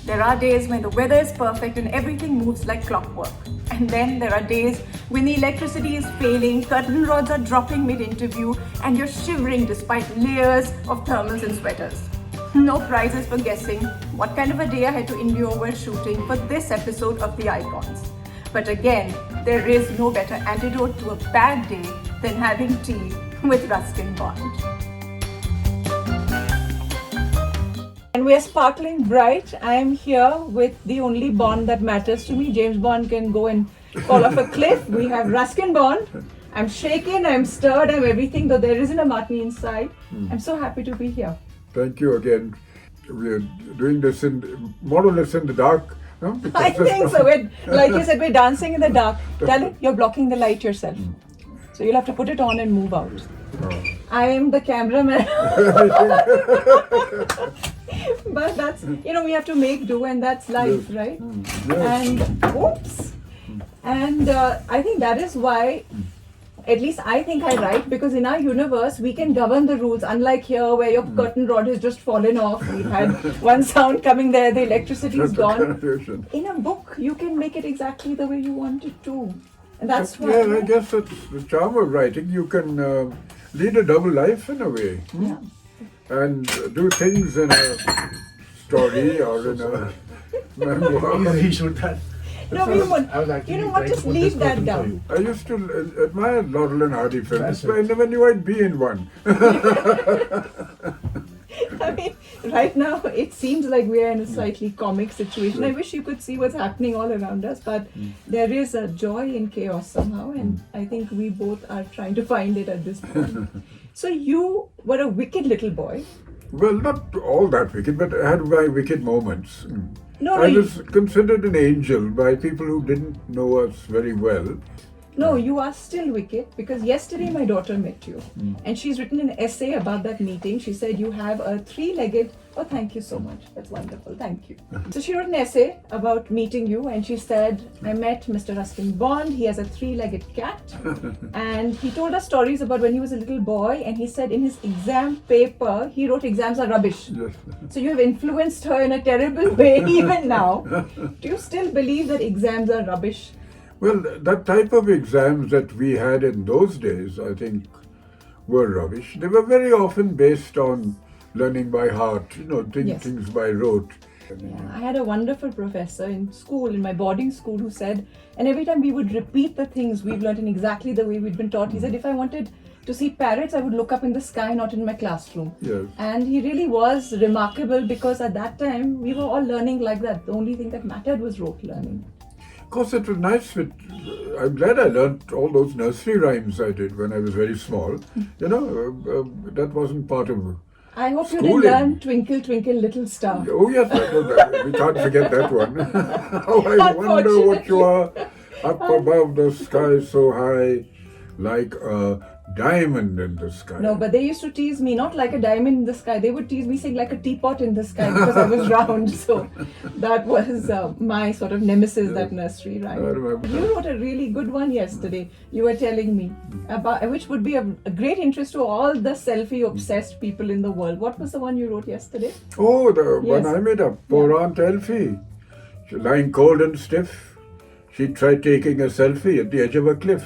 There are days when the weather is perfect and everything moves like clockwork. And then there are days when the electricity is failing, curtain rods are dropping mid-interview, and you're shivering despite layers of thermals and sweaters. No prizes for guessing what kind of a day I had to endure while shooting for this episode of The Icons. But again, there is no better antidote to a bad day than having tea with Ruskin Bond. And we're sparkling bright. I am here with the only Bond that matters to me. James Bond can go and fall off a cliff. We have Ruskin Bond. I'm shaken, I'm stirred, I'm everything, though there isn't a Martini inside. I'm so happy to be here. Thank you again. We're doing this more or less in the dark. No? I think so. Like you said, we're dancing in the dark. Tell it, you're blocking the light yourself. So you'll have to put it on and move out. Oh. I am the cameraman. But that's, we have to make do, and that's life, Yes. right? Yes. And, oops. And I think that is why, at least I think I write, because in our universe, we can govern the rules, unlike here where your curtain rod has just fallen off. We've had one sound coming there, the electricity is gone. In a book, you can make it exactly the way you want it to. And that's why. Yeah, I guess that's the charm of writing. You can lead a double life in a way. Yeah. And do things in a story or in a memoir. He should that. No, we won't. Just leave that down. I used to admire Laurel and Hardy films, but I never knew I'd be in one. I mean, right now it seems like we are in a slightly comic situation. I wish you could see what's happening all around us, but there is a joy in chaos somehow, and I think we both are trying to find it at this point. So you were a wicked little boy. Well, not all that wicked, but I had my wicked moments. No, I was considered an angel by people who didn't know us very well. No, you are still wicked, because yesterday my daughter met you and she's written an essay about that meeting. She said you have a three-legged, oh thank you so much, that's wonderful, thank you. So she wrote an essay about meeting you, and she said, I met Mr. Ruskin Bond, he has a three-legged cat, and he told us stories about when he was a little boy, and he said in his exam paper, he wrote exams are rubbish. Yes. So you have influenced her in a terrible way even now. Do you still believe that exams are rubbish? Well, that type of exams that we had in those days, I think, were rubbish. They were very often based on learning by heart, Yes. things by rote. Yeah, I had a wonderful professor in school, in my boarding school, who said, and every time we would repeat the things we've learned in exactly the way we'd been taught, he said, if I wanted to see parrots, I would look up in the sky, not in my classroom. Yes. And he really was remarkable, because at that time, we were all learning like that. The only thing that mattered was rote learning. Of course, it was nice. I'm glad I learnt all those nursery rhymes I did when I was very small. That wasn't part of I hope you schooling. didn't learn Twinkle, Twinkle, Little Star. Oh yes, we can't forget that one. Oh, I wonder what you are up above the sky so high, like a diamond in the sky. No, but they used to tease me, not like a diamond in the sky. They would tease me saying like a teapot in the sky, because I was round. So that was my sort of nemesis, that nursery I rhyme. remember You that. wrote a really good one yesterday. You were telling me about, which would be a great interest to all the selfie-obsessed people in the world. What was the one you wrote yesterday? Oh, the Yes. one I made up. Poor Aunt Elfie. She lying cold and stiff. She tried taking a selfie at the edge of a cliff.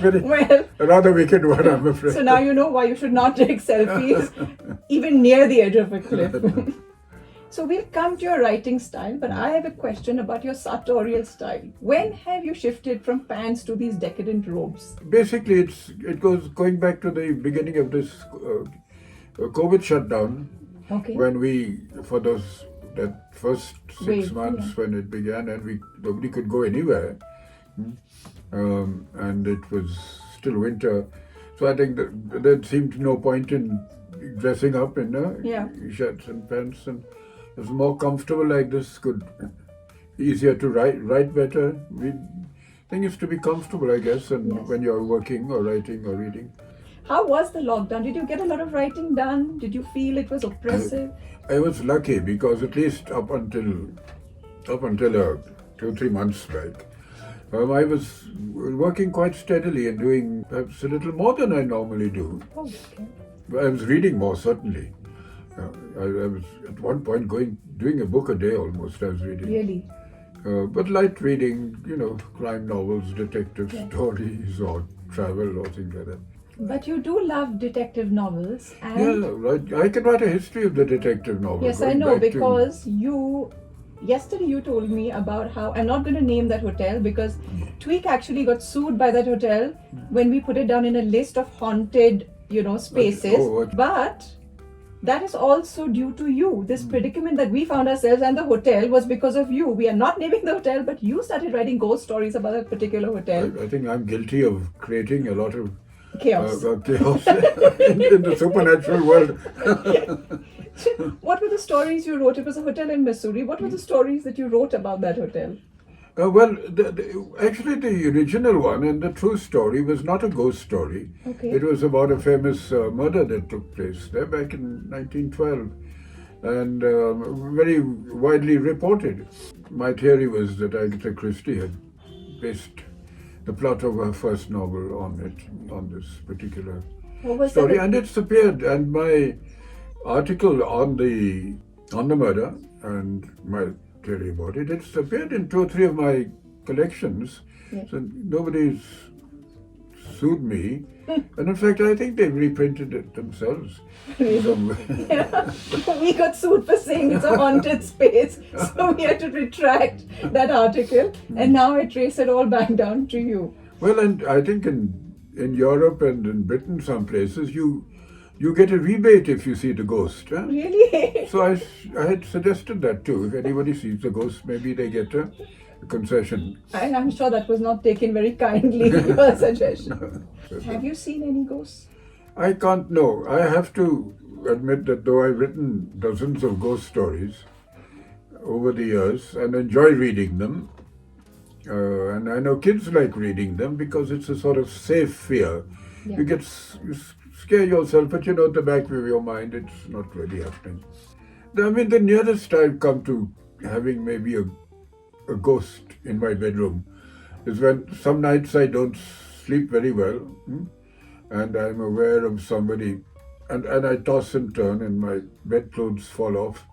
Well, A rather wicked one, I'm afraid. so now you know why you should not take selfies even near the edge of a cliff. So we'll come to your writing style, but I have a question about your sartorial style. When have you shifted from pants to these decadent robes? Basically, it goes going back to the beginning of this COVID shutdown, Okay. when that first 6 Wave, months yeah. when it began, and nobody could go anywhere, and it was still winter, so I think that there seemed no point in dressing up in Yeah. shirts and pants, and it was more comfortable like this. Easier to write better. Thing is to be comfortable, I guess, and Yes. when you're working or writing or reading. How was the lockdown? Did you get a lot of writing done? Did you feel it was oppressive? I was lucky, because at least up until 2-3 months back, I was working quite steadily and doing perhaps a little more than I normally do. Oh, okay. I was reading more, certainly. I was at one point doing a book a day almost. I was reading. Really? But light reading, crime novels, detective Yeah. stories, or travel, or things like that. But you do love detective novels, and Yeah, right. I can write a history of the detective novel. yes, I going know, back to- because yesterday you told me about how, I'm not going to name that hotel because Tweak actually got sued by that hotel when we put it down in a list of haunted, spaces. Oh, But that is also due to you. This predicament that we found ourselves and the hotel was because of you. We are not naming the hotel, but you started writing ghost stories about that particular hotel. I think I'm guilty of creating a lot of Chaos. chaos in the supernatural world. What were the stories you wrote? It was a hotel in Missouri. What were the stories that you wrote about that hotel? Well, actually, the original one and the true story was not a ghost story. Okay. It was about a famous murder that took place there back in 1912, and very widely reported. My theory was that Agatha Christie had based the plot of her first novel on this particular What was story, that? and it's appeared. And my article on the murder and my theory about it, it's appeared in 2 or 3 of my collections. Yeah. So nobody's sued me, and in fact, I think they've reprinted it themselves. Somewhere. Yeah. We got sued for saying it's a haunted space, so we had to retract that article, and now I trace it all back down to you. Well, and I think in Europe and in Britain, some places you get a rebate if you see the ghost. Huh? Really? So I had suggested that too. If anybody sees the ghost, maybe they get a concession. And I'm sure that was not taken very kindly, your suggestion. Have you seen any ghosts? I can't know. I have to admit that though I've written dozens of ghost stories over the years and enjoy reading them, and I know kids like reading them because it's a sort of safe fear. Yeah. You scare yourself, but at the back of your mind, it's not really happening. I mean, the nearest I've come to having maybe a ghost in my bedroom is when some nights I don't sleep very well, and I'm aware of somebody, and I toss and turn and my bedclothes fall off,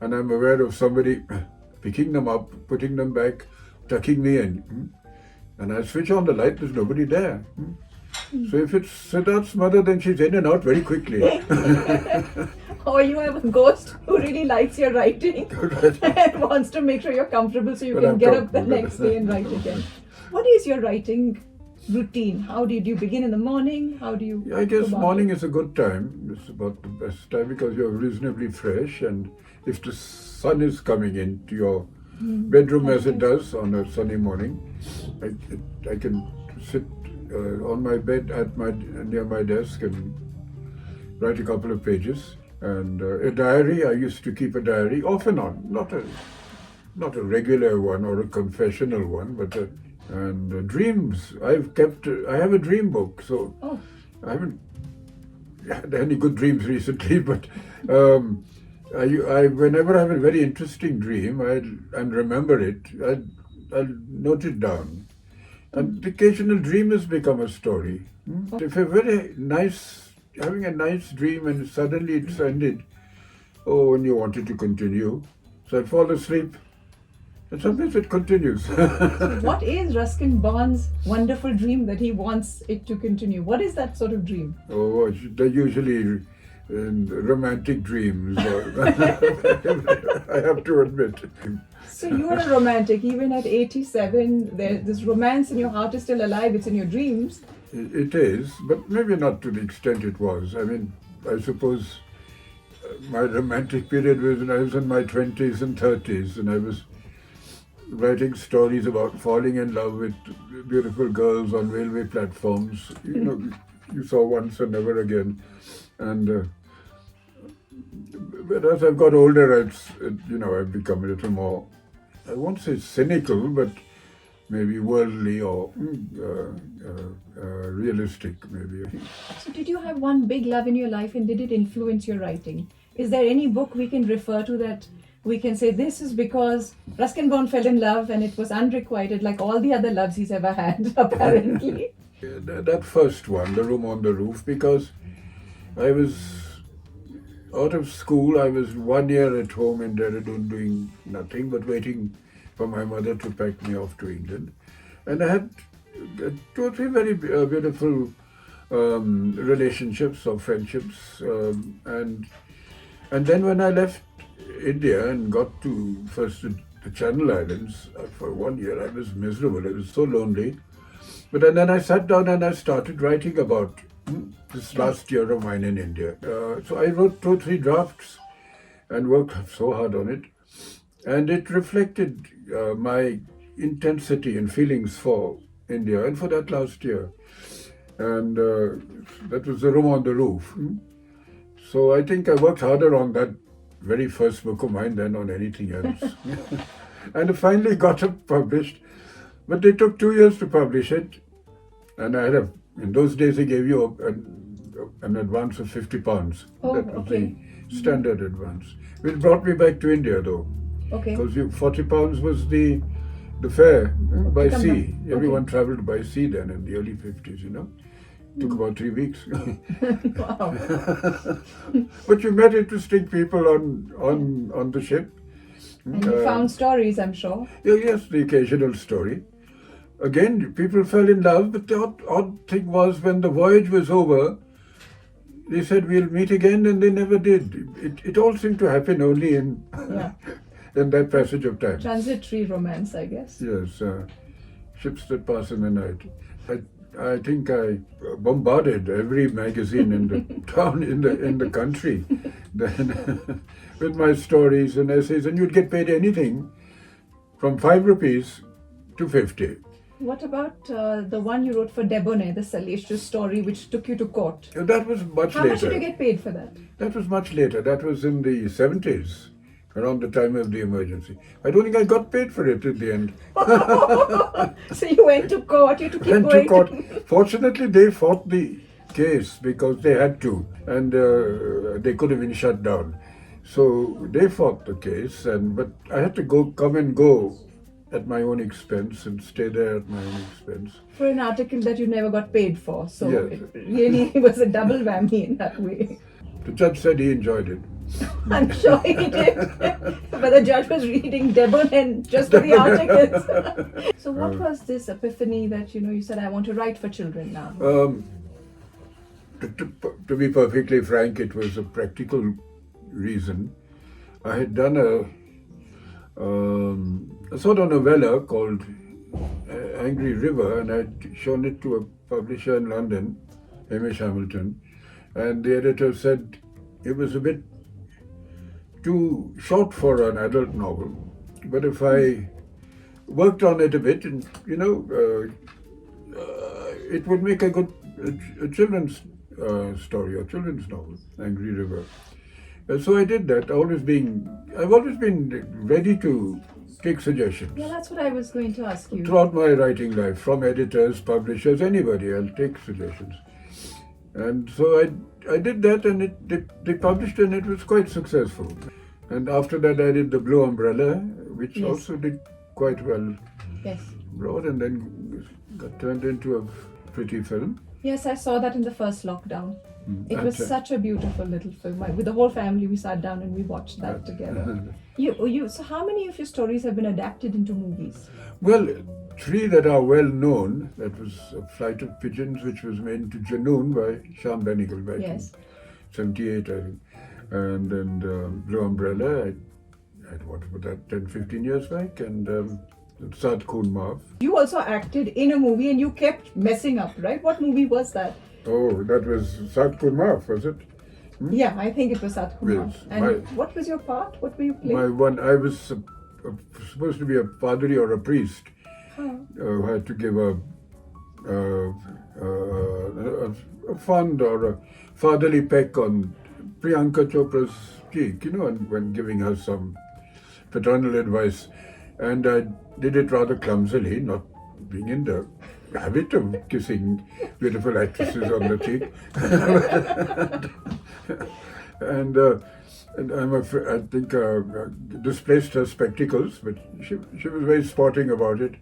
and I'm aware of somebody picking them up, putting them back, tucking me in, and I switch on the light, there's nobody there. So if it's Siddharth's mother, then she's in and out very quickly. Or you have a ghost who really likes your writing and wants to make sure you're comfortable so you Well, can I'm get up the comfortable. next day and write again. What is your writing routine? How do you begin in the morning? How do you I guess go about morning it? is a good time. It's about the best time because you're reasonably fresh, and if the sun is coming into your bedroom as it does on a sunny morning, I can sit on my bed near my desk and write a couple of pages. And a diary, I used to keep a diary off and on, not a regular one or a confessional one, but dreams. I have a dream book, so Oh. I haven't had any good dreams recently, but I whenever I have a very interesting dream, and remember it, I'll note it down. And the occasional dream has become a story. If having a nice dream and suddenly it's ended, and you want it to continue, so I fall asleep, and sometimes it continues. What is Ruskin Bond's wonderful dream that he wants it to continue? What is that sort of dream? Oh, they're usually romantic dreams. I have to admit. So you're a romantic, even at 87, this romance in your heart is still alive, it's in your dreams. It is, but maybe not to the extent it was. I mean, I suppose my romantic period was when I was in my 20s and 30s, and I was writing stories about falling in love with beautiful girls on railway platforms. You saw once and never again. And but as I've got older, I've become a little more, I won't say cynical, but maybe worldly or realistic, maybe. So did you have one big love in your life and did it influence your writing? Is there any book we can refer to that we can say this is because Ruskin Bond fell in love and it was unrequited like all the other loves he's ever had, apparently? That first one, The Room on the Roof, because I was out of school, I was 1 year at home in Dehradun doing nothing but waiting for my mother to pack me off to England. And I had two or three very beautiful relationships or friendships. And then when I left India and got to first the Channel Islands, for 1 year I was miserable. I was so lonely. But then I sat down and I started writing about this last year of mine in India. So I wrote 2 or 3 drafts and worked so hard on it. And it reflected my intensity and feelings for India and for that last year. And that was The Room on the Roof. So I think I worked harder on that very first book of mine than on anything else. And I finally got it published. But they took 2 years to publish it. And I had in those days they gave you an advance of £50. Oh, that was okay. the standard advance. Which brought me back to India though. Okay. Because £40 was the fare by Come sea. back. Okay. Everyone travelled by sea then in the early 50s, Took about 3 weeks. Wow. But you met interesting people on the ship. And you found stories, I'm sure. Yes, the occasional story. Again, people fell in love, but the odd thing was when the voyage was over, they said we'll meet again, and they never did. It all seemed to happen only in that passage of time. Transitory romance, I guess. Yes, ships that pass in the night. I think I bombarded every magazine in the town, in the country, then with my stories and essays, and you'd get paid anything from 5 rupees to 50. What about the one you wrote for Debonnaire, the salacious story which took you to court? That was much later. How much did you get paid for that? That was much later. That was in the 70s, around the time of the emergency. I don't think I got paid for it at the end. So you went to court, you had to keep Went going. to court. Fortunately, they fought the case because they had to, and they could have been shut down. So they fought the case, but I had to come and go at my own expense and stay there at my own expense. For an article that you never got paid for. So Yes. it really was a double whammy in that way. The judge said he enjoyed it. I'm sure he did. But the judge was reading Debonnaire just for the articles. So what was this epiphany that, you said, I want to write for children now? To be perfectly frank, it was a practical reason. I had done a sort of novella called Angry River, and I'd shown it to a publisher in London, Hamish Hamilton, and the editor said it was a bit too short for an adult novel, but if I worked on it a bit, and it would make a good a children's story or children's novel, Angry River. So I did that. I've always been ready to take suggestions. Yeah, that's what I was going to ask you. Throughout my writing life, from editors, publishers, anybody, I'll take suggestions. And so I did that, and they published, and it was quite successful. And after that, I did The Blue Umbrella, which also did quite well. Yes. Abroad, and then got turned into a pretty film. Yes, I saw that in the first lockdown. It was That's such a beautiful little film. With the whole family, we sat down and we watched that together. So how many of your stories have been adapted into movies? Well, 3 that are well known. That was A Flight of Pigeons, which was made into Janoon by Shyam Benegal back in 78, I think. And then Blue Umbrella, what about that, 10, 15 years back, and Saat Khoon Maaf. You also acted in a movie and you kept messing up, right? What movie was that? Oh, that was Saat Khoon Maaf, was it? Yeah, I think it was Saat Khoon Maaf. Yes, And what was your part? What were you playing? I was supposed to be a padri or a priest who had to give a fond or a fatherly peck on Priyanka Chopra's cheek, when giving her some paternal advice. And I did it rather clumsily, not being in the habit of kissing beautiful actresses on the cheek. and I think displaced her spectacles, but she was very sporting about it.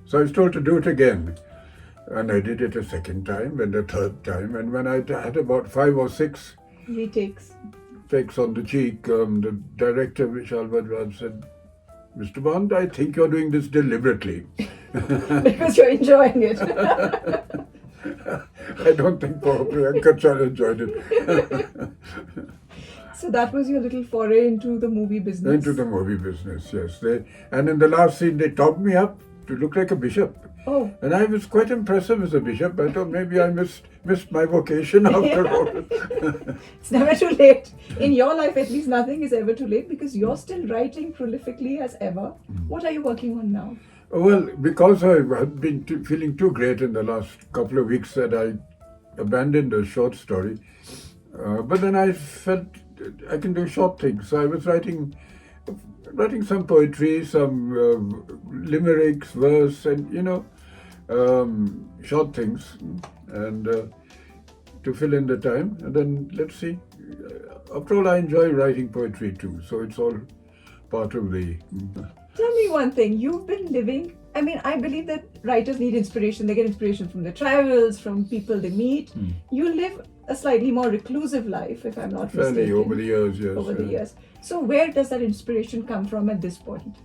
So I was told to do it again. And I did it a second time and a third time. And when I had about 5 or 6 Retakes. pecks on the cheek, the director, Vishal Bhadraj, said, "Mr. Bond, I think you're doing this deliberately." Because you're enjoying it. I don't think poor Priyanka Chopra enjoyed it. So that was your little foray into the movie business. Into the movie business, yes. And in the last scene, they topped me up to look like a bishop. Oh. And I was quite impressive as a bishop. I thought maybe I missed my vocation after all. It's never too late. In your life, at least, nothing is ever too late because you're still writing prolifically as ever. What are you working on now? Well, because I had been feeling too great in the last couple of weeks that I abandoned a short story. But then I felt I can do short things. So I was writing some poetry, some limericks, verse, and short things, and to fill in the time. And then let's see. After all, I enjoy writing poetry too, so it's all part of the. Tell me one thing. You've been living. I mean, I believe that writers need inspiration. They get inspiration from their travels, from people they meet. You live a slightly more reclusive life, if I'm not mistaken. Fairly over the years, yes. Over the years. So where does that inspiration come from at this point?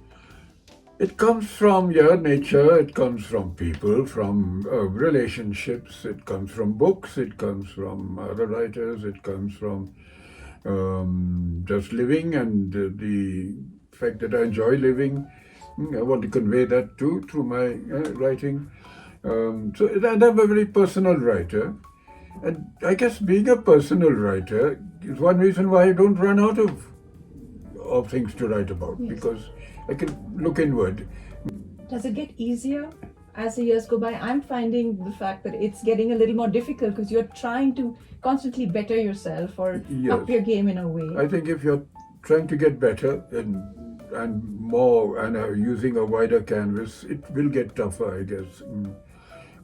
It comes from nature, it comes from people, from relationships, it comes from books, it comes from other writers, it comes from just living and the fact that I enjoy living. I want to convey that too through my writing. So and I'm a very personal writer. And I guess being a personal writer is one reason why I don't run out of things to write about, because I can look inward. Does it get easier as the years go by? I'm finding the fact that it's getting a little more difficult because you're trying to constantly better yourself or up your game in a way. I think if you're trying to get better and more and using a wider canvas, it will get tougher, I guess.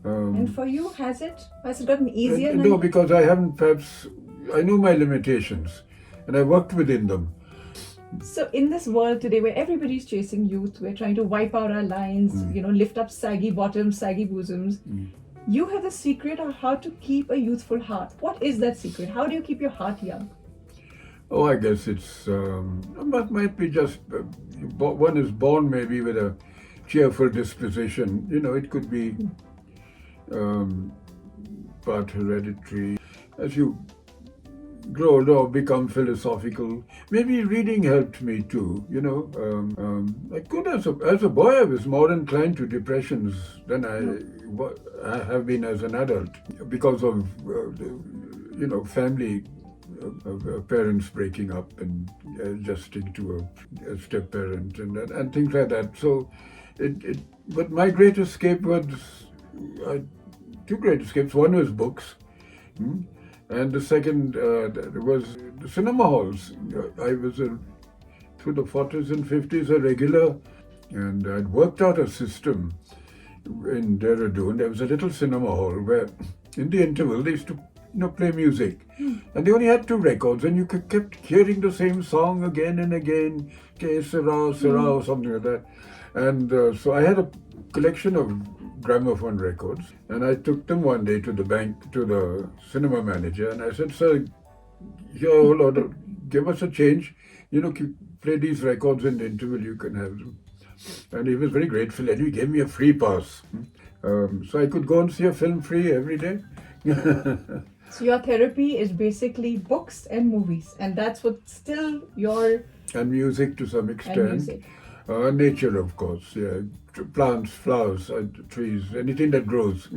And for you, has it gotten easier? No, because I know my limitations and I worked within them. So in this world today where everybody's chasing youth, we're trying to wipe out our lines, lift up saggy bottoms, saggy bosoms. You have the secret of how to keep a youthful heart. What is that secret? How do you keep your heart young? Oh, I guess it's, might be just, one is born maybe with a cheerful disposition. It could be part hereditary. As you grow older, become philosophical. Maybe reading helped me too. I could as a boy, I was more inclined to depressions than I have been as an adult because of family. Parents breaking up and adjusting to a step parent and things like that. So, but my great escape was two great escapes. One was books, and the second was the cinema halls. I was through the 40s and 50s a regular, and I'd worked out a system in Dehradun. There was a little cinema hall where, in the interval, they used to play music, and they only had 2 records, and you kept hearing the same song again and again, K Sarao, Sarao, something like that. And so I had a collection of gramophone records, and I took them one day to the cinema manager, and I said, "Sir, here, Lord, give us a change. Play these records in the interval, you can have them." And he was very grateful, and he gave me a free pass. So I could go and see a film free every day. So your therapy is basically books and movies, and that's what still your... And music to some extent. And music. Nature, of course, yeah. Plants, flowers, trees, anything that grows.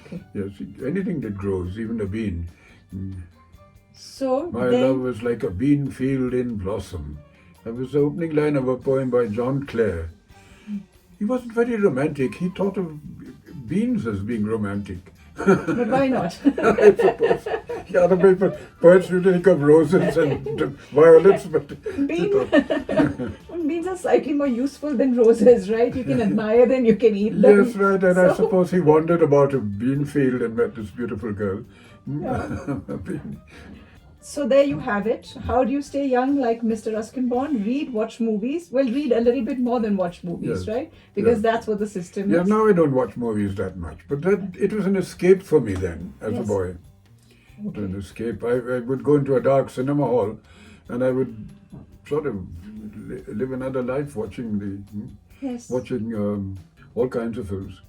Okay. Yes, anything that grows, even a bean. So My love was like a bean field in blossom. That was the opening line of a poem by John Clare. He wasn't very romantic. He thought of beans as being romantic. But why not? I suppose. The other people, poets do think of roses and violets, but... Beans are slightly more useful than roses, right? You can admire them, you can eat them. Yes, right, and I suppose he wandered about a bean field and met this beautiful girl. Yeah. So there you have it. How do you stay young like Mr. Ruskin Bond? Read, watch movies. Well, read a little bit more than watch movies, Yes. right? Because that's what the system Yeah, is. now I don't watch movies that much, but it was an escape for me then, as a Yes. boy. Okay. An escape. I would go into a dark cinema hall and I would sort of live another life watching Yes. all kinds of films.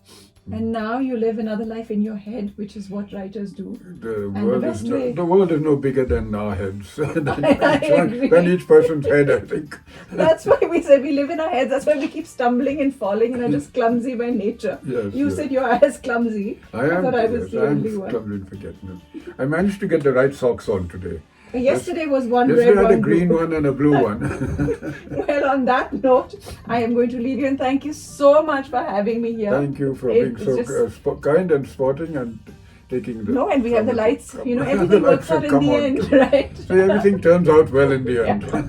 And now you live another life in your head, which is what writers do. The And world the is best way. the world is no bigger than our heads. I agree. Than each person's head, I think. That's why we say we live in our heads. That's why we keep stumbling and falling and are just clumsy by nature. Yes, You yes. said you're as clumsy. I am. thought I was the only I'm one. clumsy in forgetting it. I managed to get the right socks on today. Yesterday was one Yesterday red, I had a one green blue. one and a blue one. Well, on that note, I am going to leave you and thank you so much for having me here. Thank you for It being was so just- kind and sporting and taking the. No, and we have the trouble to lights. come. You know, The everything lights works out have in come the on. end, right? So everything turns out well in the end. Yeah.